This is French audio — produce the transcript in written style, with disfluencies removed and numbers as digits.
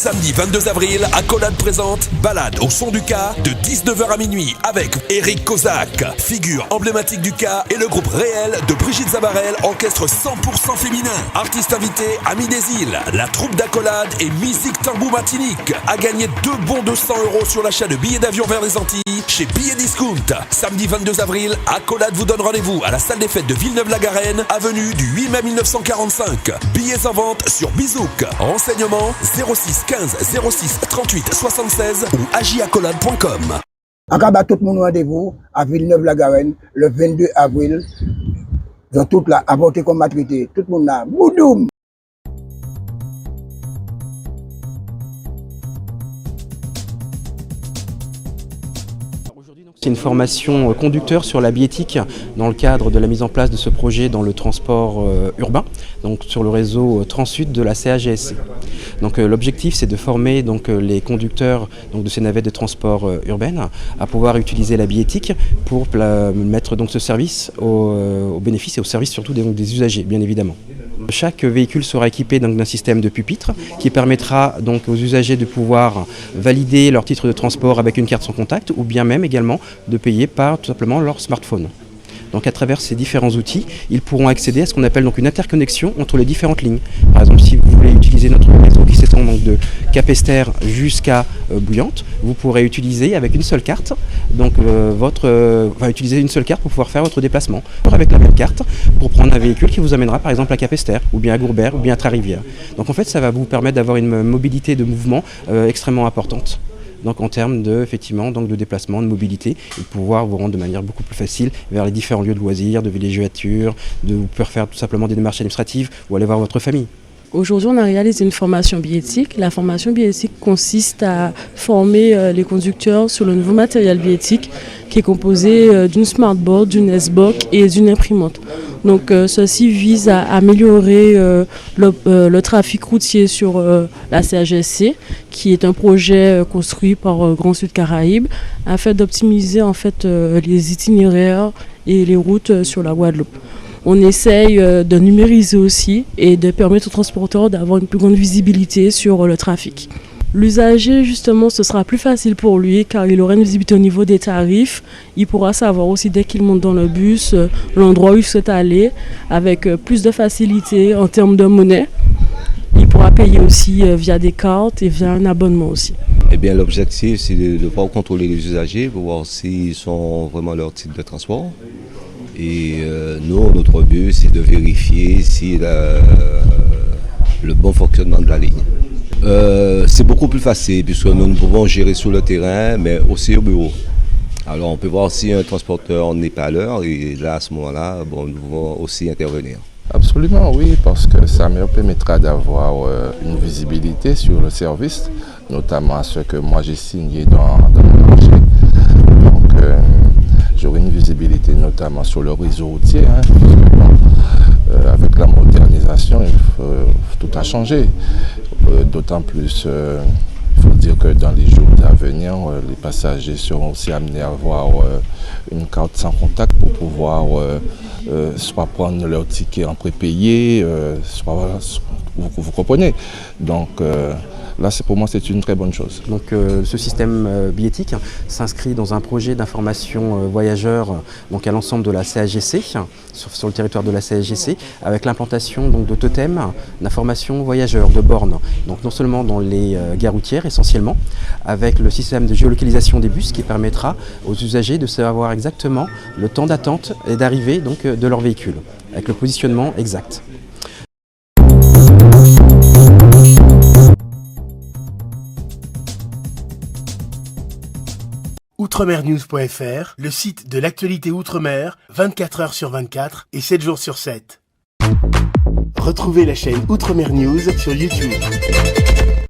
Samedi 22 avril, Accolade présente Balade au son du K de 19h à minuit avec Eric Kozak, figure emblématique du K, et le groupe Réel de Brigitte Zabarel, orchestre 100% féminin. Artiste invité, Ami des Îles, la troupe d'Accolade et Musique Tambou Martinique. À gagner 2 bons de 100 € sur l'achat de billets d'avion vers les Antilles chez Billets Discount. Samedi 22 avril, Accolade vous donne rendez-vous à la salle des fêtes de Villeneuve-la-Garenne, avenue du 8 mai 1945. Billets en vente sur Bizouk. Renseignements 06 15 06 38 76 ou agiaccolade.com. Encore tout le monde rendez-vous à Villeneuve-la-Garenne le 22 avril. Dans toute la avorté comme maturité. Tout le monde là. Boudoum! C'est une formation conducteur sur la biétique dans le cadre de la mise en place de ce projet dans le transport urbain, donc sur le réseau Transsud de la CAGSC. Donc l'objectif, c'est de former les conducteurs de ces navettes de transport urbaines à pouvoir utiliser la biétique pour mettre ce service au bénéfice et au service surtout des usagers, bien évidemment. Chaque véhicule sera équipé d'un système de pupitre qui permettra aux usagers de pouvoir valider leur titre de transport avec une carte sans contact ou bien même également de payer par tout simplement leur smartphone. Donc à travers ces différents outils, ils pourront accéder à ce qu'on appelle une interconnexion entre les différentes lignes. Par exemple, si vous voulez utiliser notre réseau qui s'étend de Capesterre jusqu'à Bouillante, vous pourrez utiliser avec une seule carte, utiliser une seule carte pour pouvoir faire votre déplacement. Avec la même carte, pour prendre un véhicule qui vous amènera par exemple à Capesterre, ou bien à Gourbert, ou bien à Trois-Rivières. Donc en fait, ça va vous permettre d'avoir une mobilité de mouvement extrêmement importante. Donc en termes de déplacement, de mobilité, et de pouvoir vous rendre de manière beaucoup plus facile vers les différents lieux de loisirs, de villégiature, de vous pouvoir faire tout simplement des démarches administratives ou aller voir votre famille. Aujourd'hui, on a réalisé une formation biétique. La formation biétique consiste à former les conducteurs sur le nouveau matériel biétique qui est composé d'une smartboard, d'une S-Box et d'une imprimante. Donc ceci vise à améliorer le trafic routier sur la CAGSC, qui est un projet construit par Grand Sud Caraïbes, afin d'optimiser les itinéraires et les routes sur la Guadeloupe. On essaye de numériser aussi et de permettre aux transporteurs d'avoir une plus grande visibilité sur le trafic. L'usager, justement, ce sera plus facile pour lui car il aura une visibilité au niveau des tarifs. Il pourra savoir aussi dès qu'il monte dans le bus l'endroit où il souhaite aller avec plus de facilité en termes de monnaie. Il pourra payer aussi via des cartes et via un abonnement aussi. Eh bien, l'objectif, c'est de pouvoir contrôler les usagers pour voir s'ils sont vraiment leur type de transport. Et nous, notre but, c'est de vérifier si le bon fonctionnement de la ligne. C'est beaucoup plus facile puisque nous pouvons gérer sur le terrain, mais aussi au bureau. Alors, on peut voir si un transporteur n'est pas à l'heure et là, à ce moment-là, nous pouvons aussi intervenir. Absolument, oui, parce que ça me permettra d'avoir une visibilité sur le service, notamment à ce que moi j'ai signé dans mon marché. Donc, j'aurai une visibilité notamment sur le réseau routier. Avec la modernisation, tout a changé. D'autant plus, il faut dire que dans les jours à venir, les passagers seront aussi amenés à avoir une carte sans contact pour pouvoir soit prendre leur ticket en prépayé, soit vous comprenez. Donc là, pour moi, c'est une très bonne chose. Donc ce système biétique s'inscrit dans un projet d'information voyageurs à l'ensemble de la CAGC, sur le territoire de la CAGC, avec l'implantation de totems d'information voyageurs, de bornes. Donc non seulement dans les gares routières essentiellement, avec le système de géolocalisation des bus qui permettra aux usagers de savoir exactement le temps d'attente et d'arrivée de leur véhicule, avec le positionnement exact. Outremernews.fr, le site de l'actualité Outre-mer, 24 h sur 24 et 7 jours sur 7. Retrouvez la chaîne Outremer News sur YouTube.